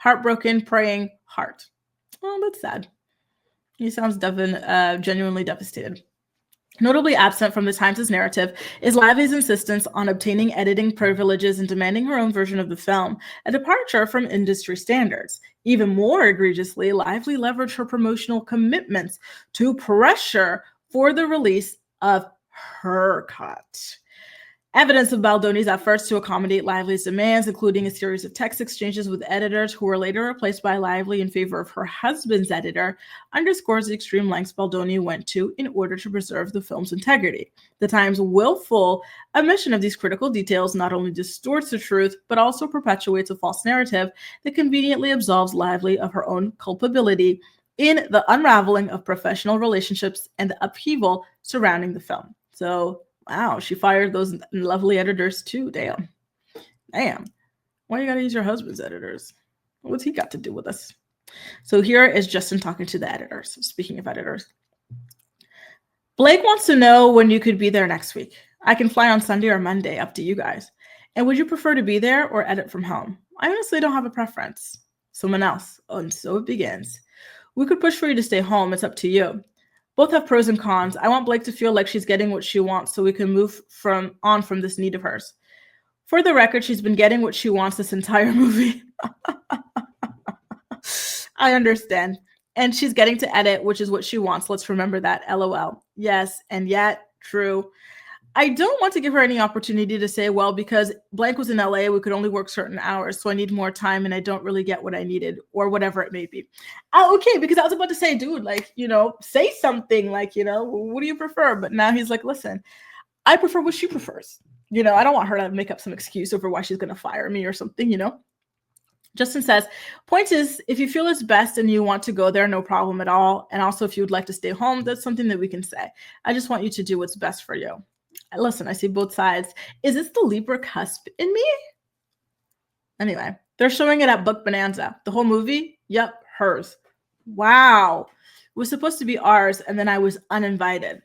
Heartbroken, praying, heart. Oh, that's sad. He sounds genuinely devastated. Notably absent from the Times' narrative is Lively's insistence on obtaining editing privileges and demanding her own version of the film, a departure from industry standards. Even more egregiously, Lively leveraged her promotional commitments to pressure for the release of her cut. Evidence of Baldoni's efforts to accommodate Lively's demands, including a series of text exchanges with editors who were later replaced by Lively in favor of her husband's editor, underscores the extreme lengths Baldoni went to in order to preserve the film's integrity. The Times' willful omission of these critical details not only distorts the truth, but also perpetuates a false narrative that conveniently absolves Lively of her own culpability in the unraveling of professional relationships and the upheaval surrounding the film. So, wow, she fired those lovely editors too. Damn. Why you gotta use your husband's editors? What's he got to do with us? So here is Justin talking to the editors. Speaking of editors. Blake wants to know when you could be there next week. I can fly on Sunday or Monday, up to you guys. And would you prefer to be there or edit from home? I honestly don't have a preference. Someone else. Oh, and so it begins. We could push for you to stay home. It's up to you. Both have pros and cons. I want Blake to feel like she's getting what she wants so we can move from this need of hers. For the record, she's been getting what she wants this entire movie. I understand. And she's getting to edit, which is what she wants. Let's remember that. LOL. Yes, and yet, true. I don't want to give her any opportunity to say, well, because Blank was in LA, we could only work certain hours, so I need more time and I don't really get what I needed, or whatever it may be. Okay, because I was about to say, dude, like, say something like, what do you prefer? But now he's like, listen, I prefer what she prefers. I don't want her to make up some excuse over why she's going to fire me or something, Justin says, point is, if you feel it's best and you want to go there, no problem at all. And also, if you would like to stay home, that's something that we can say. I just want you to do what's best for you. Listen, I see both sides. Is this the Libra cusp in me? Anyway, they're showing it at Book Bonanza. The whole movie? Yep, hers. Wow. It was supposed to be ours, and then I was uninvited.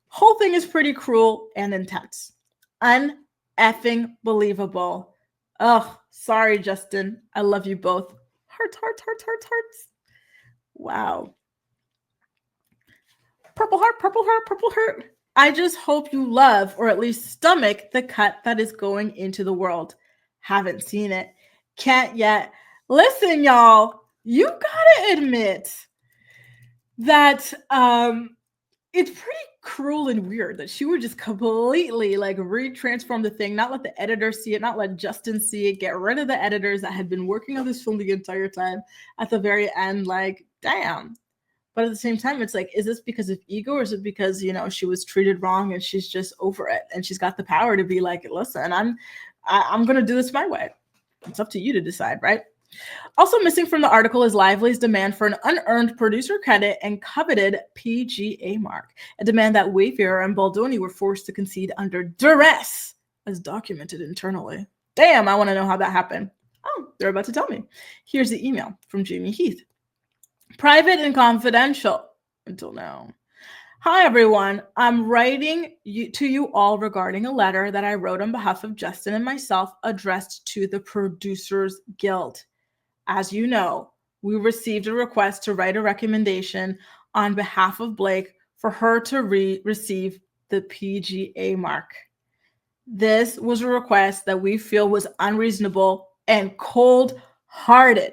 Whole thing is pretty cruel and intense. Un-effing believable. Ugh, sorry, Justin. I love you both. Hearts, hearts, hearts, hearts, hearts. Wow. Purple heart, purple heart, purple heart. I just hope you love, or at least stomach, the cut that is going into the world. Haven't seen it. Can't yet. Listen, y'all, you gotta admit that it's pretty cruel and weird that she would just completely retransform the thing, not let the editor see it, not let Justin see it, get rid of the editors that had been working on this film the entire time. At the very end, damn. But at the same time, it's like, is this because of ego, or is it because, she was treated wrong and she's just over it and she's got the power to be like, listen, I'm going to do this my way. It's up to you to decide, right? Also missing from the article is Lively's demand for an unearned producer credit and coveted PGA mark, a demand that Wayfarer and Baldoni were forced to concede under duress, as documented internally. Damn, I want to know how that happened. Oh, they're about to tell me. Here's the email from Jamie Heath. Private and confidential until now. Hi, everyone. I'm writing to you all regarding a letter that I wrote on behalf of Justin and myself addressed to the Producers Guild. As you know, we received a request to write a recommendation on behalf of Blake for her to receive the PGA mark. This was a request that we feel was unreasonable and cold-hearted.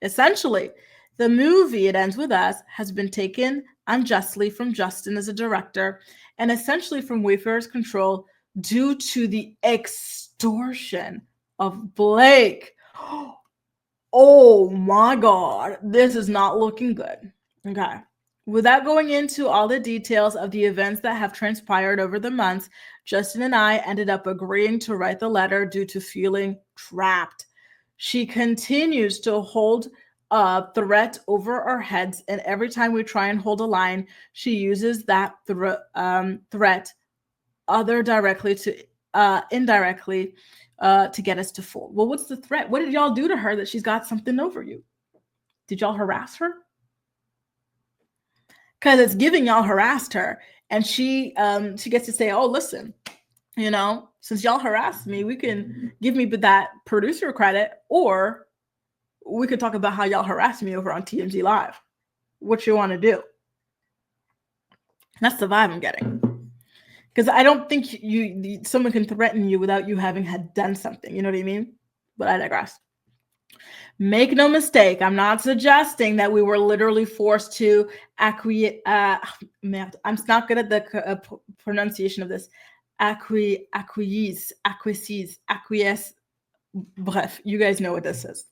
Essentially, the movie, It Ends With Us, has been taken unjustly from Justin as a director and essentially from Wayfarer's control due to the extortion of Blake. Oh my God, this is not looking good. Okay. Without going into all the details of the events that have transpired over the months, Justin and I ended up agreeing to write the letter due to feeling trapped. She continues to hold a threat over our heads, and every time we try and hold a line, she uses that threat indirectly to get us to fold. Well, what's the threat? What did y'all do to her that she's got something over you? Did y'all harass her? Because it's giving y'all harassed her, and she gets to say, oh, listen, since y'all harassed me, we can give me that producer credit, or We could talk about how y'all harassed me over on TMZ Live. What you want to do? That's the vibe I'm getting. Because I don't think someone can threaten you without you having had done something. You know what I mean? But I digress. Make no mistake, I'm not suggesting that we were literally forced to acquiesce. I'm not good at the pronunciation of this. Acquiesce. Bref, you guys know what this is.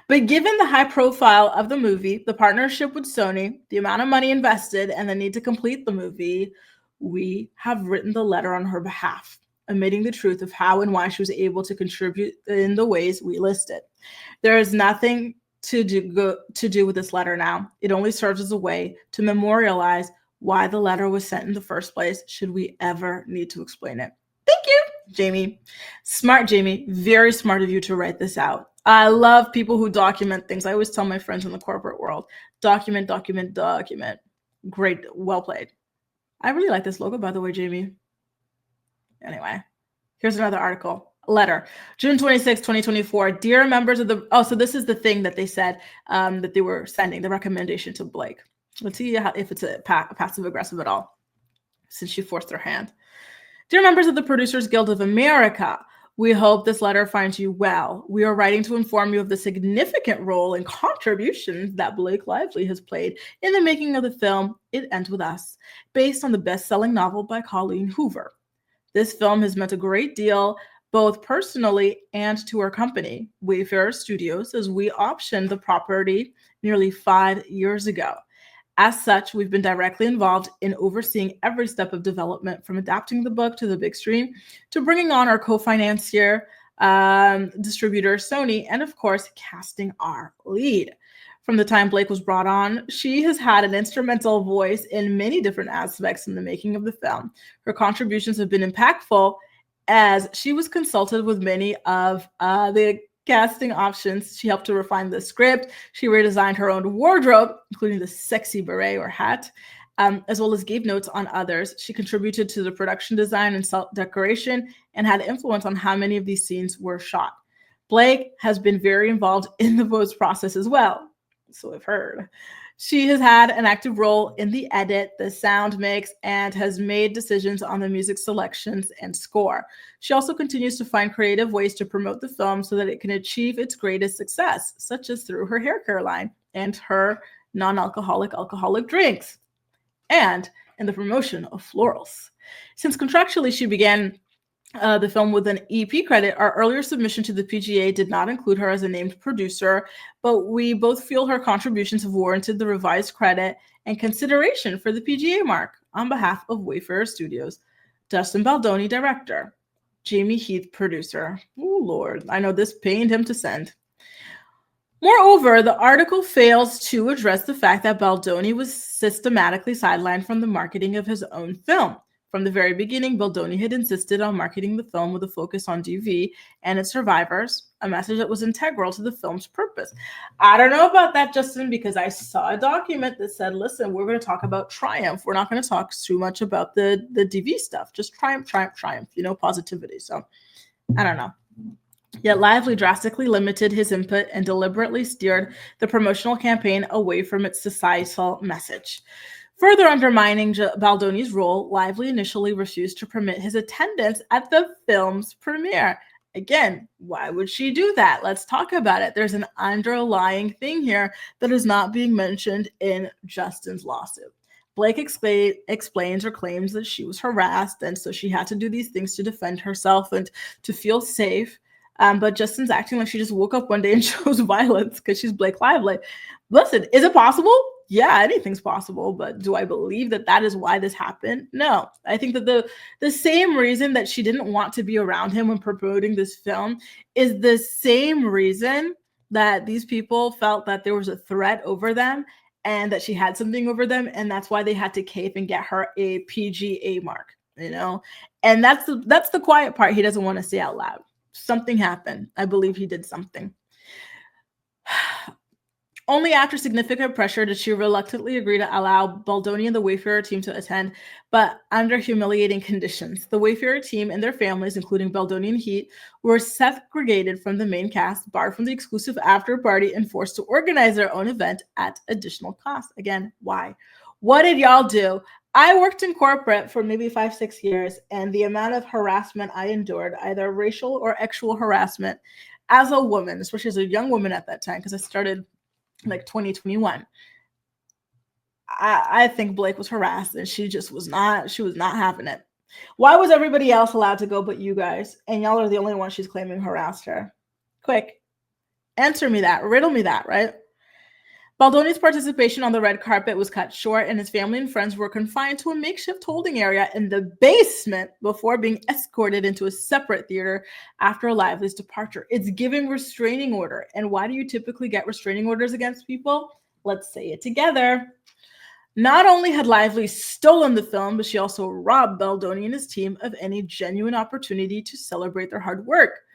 But given the high profile of the movie, the partnership with Sony, the amount of money invested, and the need to complete the movie, we have written the letter on her behalf, admitting the truth of how and why she was able to contribute in the ways we listed. There is nothing to do with this letter now. It only serves as a way to memorialize why the letter was sent in the first place, should we ever need to explain it. Thank you, Jamie. Smart, Jamie. Very smart of you to write this out. I love people who document things. I always tell my friends in the corporate world, document. Great, well played. I really like this logo, by the way, Jamie. Anyway, here's another article. Letter, June 26, 2024. Dear members of the... Oh, so this is the thing that they said that they were sending, the recommendation to Blake. Let's see if it's a passive-aggressive at all, since she forced her hand. Dear members of the Producers Guild of America, we hope this letter finds you well. We are writing to inform you of the significant role and contributions that Blake Lively has played in the making of the film It Ends With Us, based on the best-selling novel by Colleen Hoover. This film has meant a great deal, both personally and to our company, Wayfarer Studios, as we optioned the property nearly 5 years ago. As such, we've been directly involved in overseeing every step of development, from adapting the book to the big screen, to bringing on our co-financier, distributor, Sony, and of course, casting our lead. From the time Blake was brought on, she has had an instrumental voice in many different aspects in the making of the film. Her contributions have been impactful, as she was consulted with many of the casting options. She helped to refine the script. She redesigned her own wardrobe, including the sexy beret or hat, as well as gave notes on others. She contributed to the production design and decoration and had influence on how many of these scenes were shot. Blake has been very involved in the post process as well, so I've heard. She has had an active role in the edit, the sound mix, and has made decisions on the music selections and score. She also continues to find creative ways to promote the film so that it can achieve its greatest success, such as through her hair care line and her non-alcoholic alcoholic drinks, and in the promotion of florals. Since contractually she began the film with an EP credit, our earlier submission to the PGA did not include her as a named producer, but we both feel her contributions have warranted the revised credit and consideration for the PGA mark. On behalf of Wayfarer Studios, Dustin Baldoni, director, Jamie Heath, producer. Oh, Lord, I know this pained him to send. Moreover, the article fails to address the fact that Baldoni was systematically sidelined from the marketing of his own film. From the very beginning, Baldoni had insisted on marketing the film with a focus on DV and its survivors, a message that was integral to the film's purpose. I don't know about that, Justin, because I saw a document that said, listen, we're going to talk about triumph. We're not going to talk too much about the DV stuff. Just triumph, positivity. So I don't know. Yet Lively drastically limited his input and deliberately steered the promotional campaign away from its societal message. Further undermining Baldoni's role, Lively initially refused to permit his attendance at the film's premiere. Again, why would she do that? Let's talk about it. There's an underlying thing here that is not being mentioned in Justin's lawsuit. Blake explains or claims that she was harassed, and so she had to do these things to defend herself and to feel safe. But Justin's acting like she just woke up one day and chose violence because she's Blake Lively. Listen, is it possible? Yeah, anything's possible, but do I believe that that is why this happened? No. I think that the same reason that she didn't want to be around him when promoting this film is the same reason that these people felt that there was a threat over them and that she had something over them, and that's why they had to cave and get her a PGA mark, you know? And that's the quiet part he doesn't want to say out loud. Something happened. I believe he did something. Only after significant pressure did she reluctantly agree to allow Baldoni and the Wayfarer team to attend, but under humiliating conditions. The Wayfarer team and their families, including Baldoni and Heat, were segregated from the main cast, barred from the exclusive after party, and forced to organize their own event at additional cost. Again, why? What did y'all do? I worked in corporate for maybe 5-6 years, and the amount of harassment I endured, either racial or sexual harassment, as a woman, especially as a young woman at that time, because I started like 2021. I think Blake was harassed and she was not having it. Why was everybody else allowed to go but you guys? And y'all are the only one she's claiming harassed her. Quick, answer me that, riddle me that, right? Baldoni's participation on the red carpet was cut short, and his family and friends were confined to a makeshift holding area in the basement before being escorted into a separate theater after Lively's departure. It's giving restraining order. And why do you typically get restraining orders against people? Let's say it together. Not only had Lively stolen the film, but she also robbed Baldoni and his team of any genuine opportunity to celebrate their hard work.